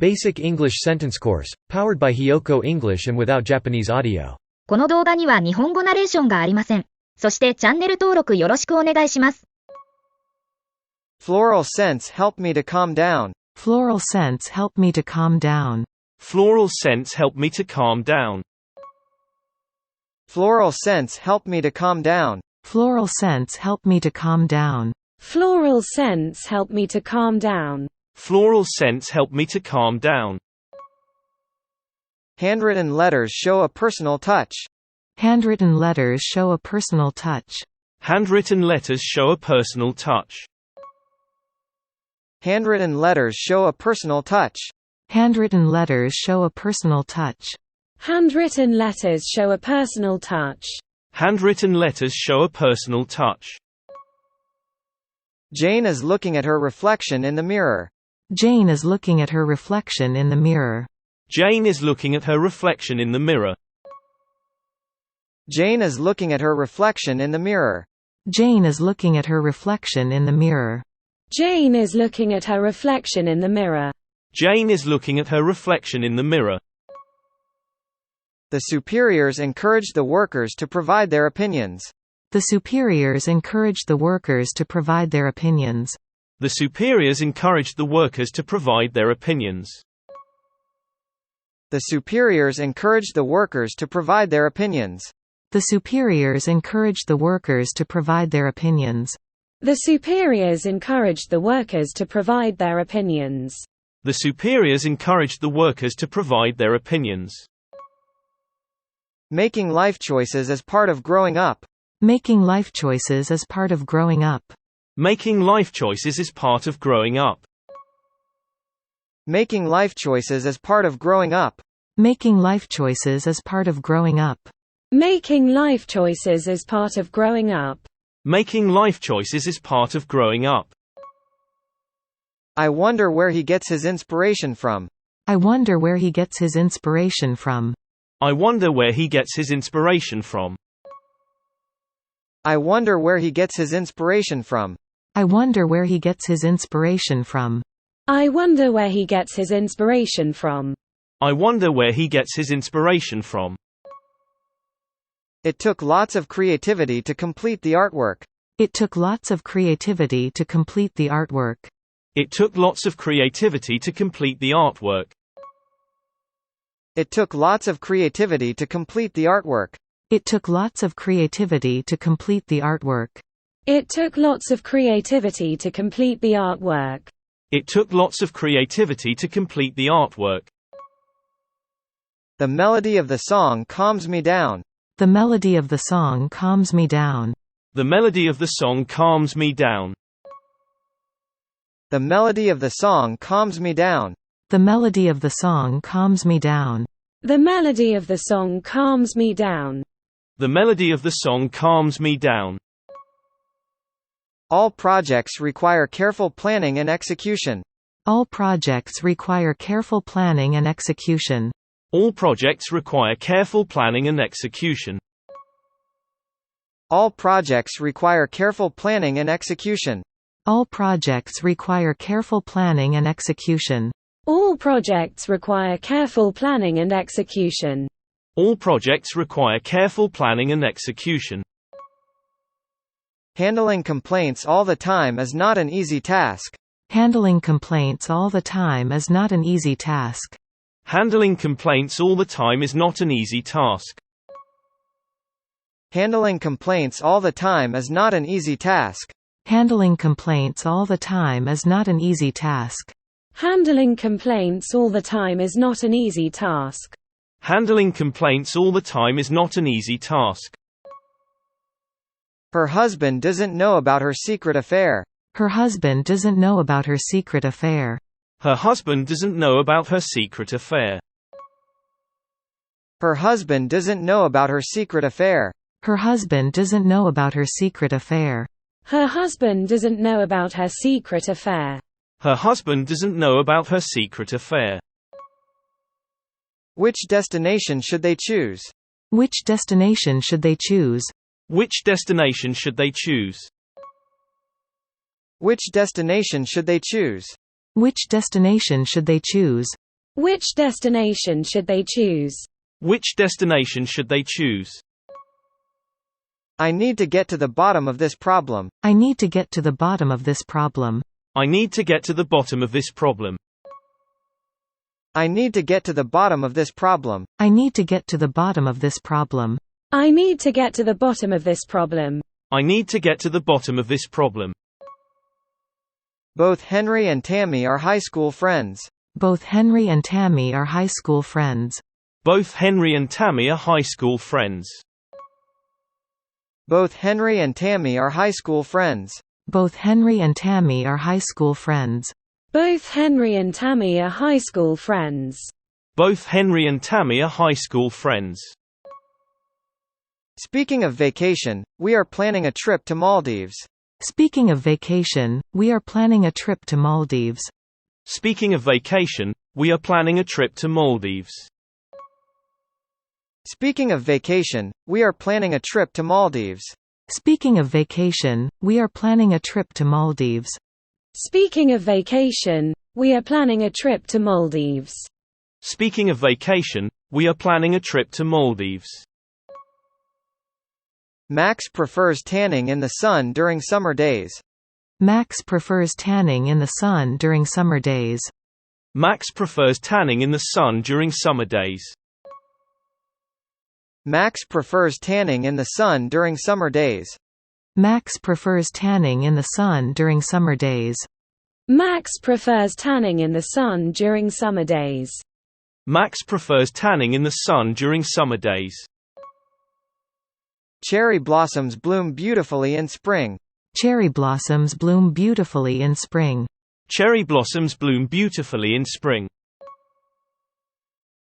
Basic English Sentence Course, powered by HIYOKO English and without Japanese audio. この動画には日本語ナレーションがありません。そしてチャンネル登録よろしくお願いします。Floral scents help me to calm down. Floral scents help me to calm down. Floral scents help me to calm down. Floral scents help me to calm down. Floral scents help me to calm down. Floral scents help me to calm down. Floral scents help me to calm down. Handwritten letters show a personal touch. Handwritten letters show a personal touch. Handwritten letters show a personal touch. Handwritten letters show a personal touch. Handwritten letters show a personal touch. Handwritten letters show a personal touch. Handwritten letters show a personal touch. Jane is looking at her reflection in the mirror. Jane is looking at her reflection in the mirror. Jane is looking at her reflection in the mirror. Jane is looking at her reflection in the mirror. Jane is looking at her reflection in the mirror. Jane is looking at her reflection in the mirror. Jane is looking at her reflection in the mirror. The superiors encouraged the workers to provide their opinions. The superiors encouraged the workers to provide their opinions. The superiors encouraged the workers to provide their opinions. The superiors encouraged the workers to provide their opinions. The superiors encouraged the workers to provide their opinions. The superiors encouraged the workers to provide their opinions. The superiors encouraged the workers to provide their opinions. Making life choices as part of growing up. Making life choices as part of growing up. Making life choices is part of growing up. Making life choices as part of growing up. Making life choices as part of growing up. Making life choices is part of growing up. Making life choices is part of growing up. I wonder where he gets his inspiration from. I wonder where he gets his inspiration from. I wonder where he gets his inspiration from. I wonder where he gets his inspiration from. I wonder where he gets his inspiration from. I wonder where he gets his inspiration from. I wonder where he gets his inspiration from. It took lots of creativity to complete the artwork. It took lots of creativity to complete the artwork. It took lots of creativity to complete the artwork. It took lots of creativity to complete the artwork. It took lots of creativity to complete the artwork. It took lots of creativity to complete the artwork. It took lots of creativity to complete the artwork. The melody of the song calms me down. The melody of the song calms me down. The melody of the song calms me down. The melody of the song calms me down. The melody of the song calms me down. The melody of the song calms me down. The melody of the song calms me down. All projects require careful planning and execution. All projects require careful planning and execution. All projects require careful planning and execution. All projects require careful planning and execution. All projects require careful planning and execution. All projects require careful planning and execution. All projects require careful planning and execution. Handling complaints all the time is not an easy task. Handling complaints all the time is not an easy task. Handling complaints all the time is not an easy task. Handling complaints all the time is not an easy task. Handling complaints all the time is not an easy task. Handling complaints all the time is not an easy task. Handling complaints all the time is not an easy task. Her husband doesn't know about her secret affair. Her husband doesn't know about her secret affair. Her husband doesn't know about her secret affair. Her husband doesn't know about her secret affair. Her husband doesn't know about her secret affair. Her husband doesn't know about her secret affair. Her husband doesn't know about her secret affair. Which destination should they choose? Which destination should they choose? Which destination should they choose? Which destination should they choose? Which destination should they choose? Which destination should they choose? Which destination should they choose? I need to get to the bottom of this problem. I need to get to the bottom of this problem. I need to get to the bottom of this problem. I need to get to the bottom of this problem. I need to get to the bottom of this problem. I need to get to the bottom of this problem. I need to get to the bottom of this problem. Both Henry and Tammy are high school friends. Both Henry and Tammy are high school friends. Both Henry and Tammy are high school friends. Both Henry and Tammy are high school friends. Both Henry and Tammy are high school friends. Both Henry and Tammy are high school friends. Both Henry and Tammy are high school friends. Speaking of vacation, we are planning a trip to Maldives. Speaking of vacation, we are planning a trip to Maldives. Speaking of vacation, we are planning a trip to Maldives. Speaking of vacation, we are planning a trip to Maldives. Speaking of vacation, we are planning a trip to Maldives. Speaking of vacation, we are planning a trip to Maldives. Speaking of vacation, we are planning a trip to Maldives. Max prefers tanning in the sun during summer days. Max prefers tanning in the sun during summer days. Max prefers tanning in the sun during summer days. Max prefers tanning in the sun during summer days. Max prefers tanning in the sun during summer days. Max prefers tanning in the sun during summer days. Max prefers tanning in the sun during summer days. Cherry blossoms bloom beautifully in spring. Cherry blossoms bloom beautifully in spring. Cherry blossoms bloom beautifully in spring.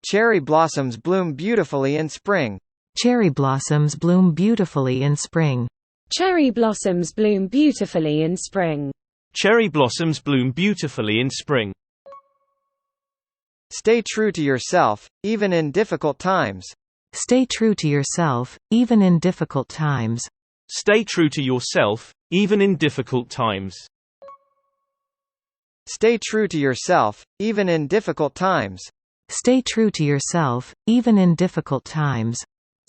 Cherry blossoms bloom beautifully in spring. Cherry blossoms bloom beautifully in spring. Cherry blossoms bloom beautifully in spring. Cherry blossoms bloom beautifully in spring. Stay true to yourself, even in difficult times. Stay true to yourself, even in difficult times. Stay true to yourself, even in difficult times. Stay true to yourself, even in difficult times. Stay true to yourself, even in difficult times.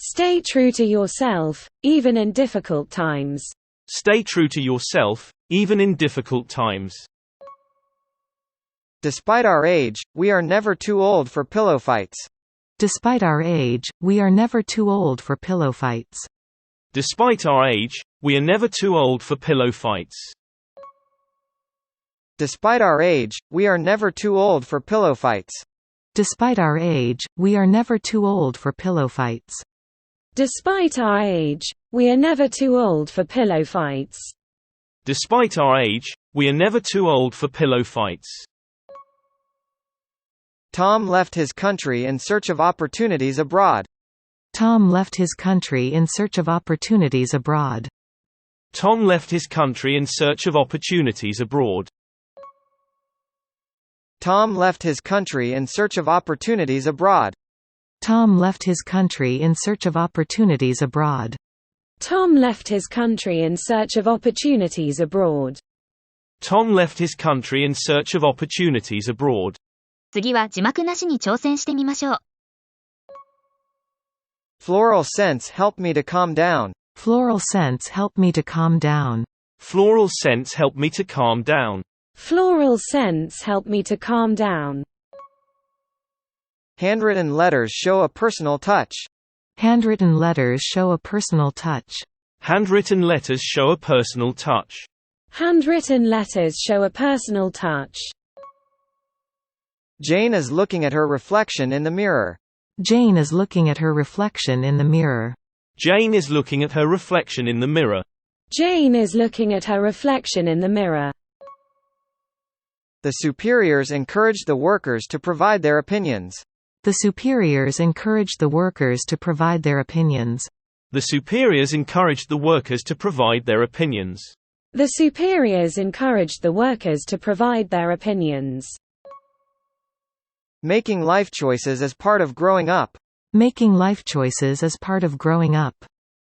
Stay true to yourself, even in difficult times. Stay true to yourself, even in difficult times. Despite our age, we are never too old for pillow fights. Despite our age, we are never too old for pillow fights. Despite our age, we are never too old for pillow fights. Despite our age, we are never too old for pillow fights. Despite our age, we are never too old for pillow fights. Despite our age, we are never too old for pillow fights. Despite our age, we are never too old for pillow fights. Tom left his country in search of opportunities abroad. Tom left his country in search of opportunities abroad. Tom left his country in search of opportunities abroad. Tom left his country in search of opportunities abroad. Tom left his country in search of opportunities abroad. Tom left his country in search of opportunities abroad. Tom left his country in search of opportunities abroad. 次は字幕なしに挑戦してみましょう。Floral scents help me to calm down. Floral scents help me to calm down. Floral scents help me to calm down. Floral scents help me to calm down. Handwritten letters show a personal touch. Handwritten letters show a personal touch. Handwritten letters show a personal touch. Handwritten letters show a personal touch. Jane is looking at her reflection in the mirror. Jane is looking at her reflection in the mirror. Jane is looking at her reflection in the mirror. Jane is looking at her reflection in the mirror. The superiors encouraged the workers to provide their opinions. The superiors encouraged the workers to provide their opinions. The superiors encouraged the workers to provide their opinions. The superiors encouraged the workers to provide their opinions. Making life choices as part of growing up. Making life choices as part of growing up.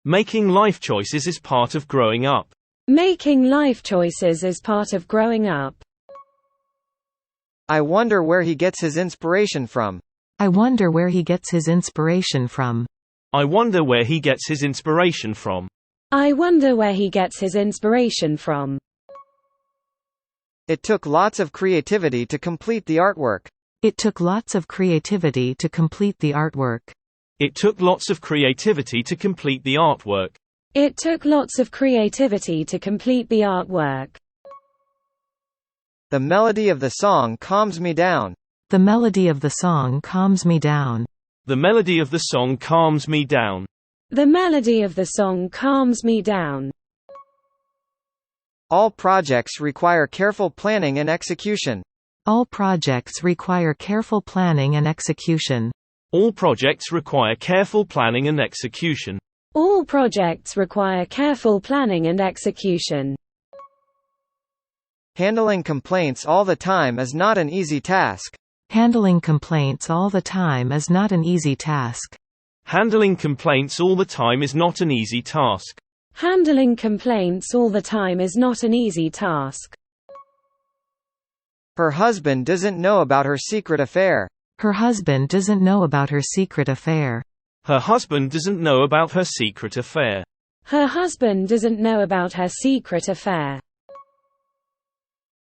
Making life choices is part of growing up. Making life choices is part of growing up. I wonder where he gets his inspiration from. I wonder where he gets his inspiration from. I wonder where he gets his inspiration from. I wonder where he gets his inspiration from. It took lots of creativity to complete the artwork. It took lots of creativity to complete the artwork. It took lots of creativity to complete the artwork. It took lots of creativity to complete the artwork. The melody of the song calms me down. The melody of the song calms me down. The melody of the song calms me down. The melody of the song calms me down. All projects require careful planning and execution. All projects require careful planning and execution. All projects require careful planning and execution. All projects require careful planning and execution. Handling complaints all the time is not an easy task. Handling complaints all the time is not an easy task. Handling complaints all the time is not an easy task. Handling complaints all the time is not an easy task. Her husband doesn't know about her secret affair. Her husband doesn't know about her secret affair. Her husband doesn't know about her secret affair. Her husband doesn't know about her secret affair.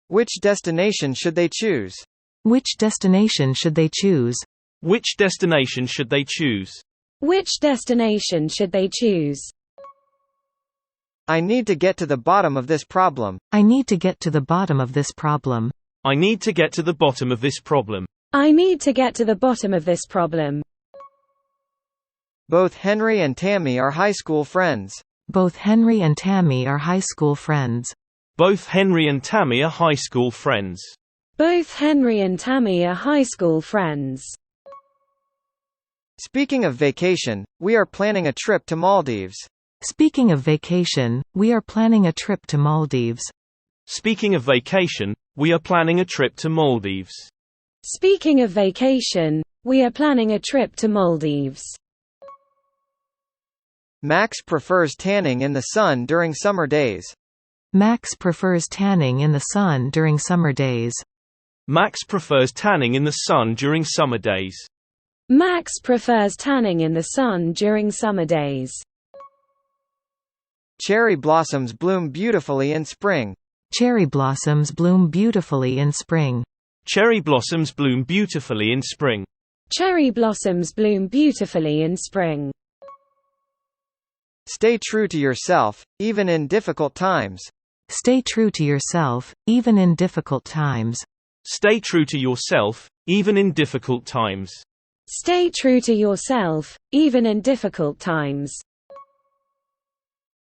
Which destination should they choose? Which destination should they choose? Which destination should they choose? Which destination should they choose? I need to get to the bottom of this problem. I need to get to the bottom of this problem. I need to get to the bottom of this problem. I need to get to the bottom of this problem. Both Henry and Tammy are high school friends. Both Henry and Tammy are high school friends. Both Henry and Tammy are high school friends. Both Henry and Tammy are high school friends. Speaking of vacation, we are planning a trip to Maldives. Speaking of vacation, we are planning a trip to Maldives. Speaking of vacation, we are planning a trip to Maldives. Speaking of vacation, we are planning a trip to Maldives. Max prefers tanning in the sun during summer days. Max prefers tanning in the sun during summer days. Max prefers tanning in the sun during summer days. Max prefers tanning in the sun during summer days. Cherry blossoms bloom beautifully in spring. Cherry blossoms bloom beautifully in spring. Cherry blossoms bloom beautifully in spring. Cherry blossoms bloom beautifully in spring. Stay true to yourself, even in difficult times. Stay true to yourself, even in difficult times. Stay true to yourself, even in difficult times. Stay true to yourself, even in difficult times.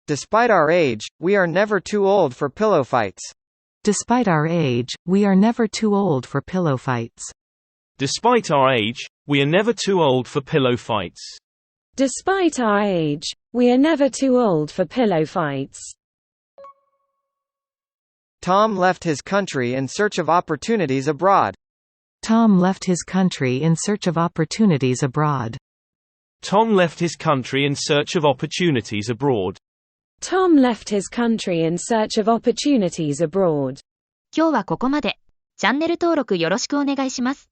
Despite our age, we are never too old for pillow fights. Despite our age, we are never too old for pillow fights. Despite our age, we are never too old for pillow fights. Despite our age, we are never too old for pillow fights. Tom left his country in search of opportunities abroad. Tom left his country in search of opportunities abroad. Tom left his country in search of opportunities abroad. Tom left his country in search of opportunities abroad. 今日はここまで。チャンネル登録よろしくお願いします。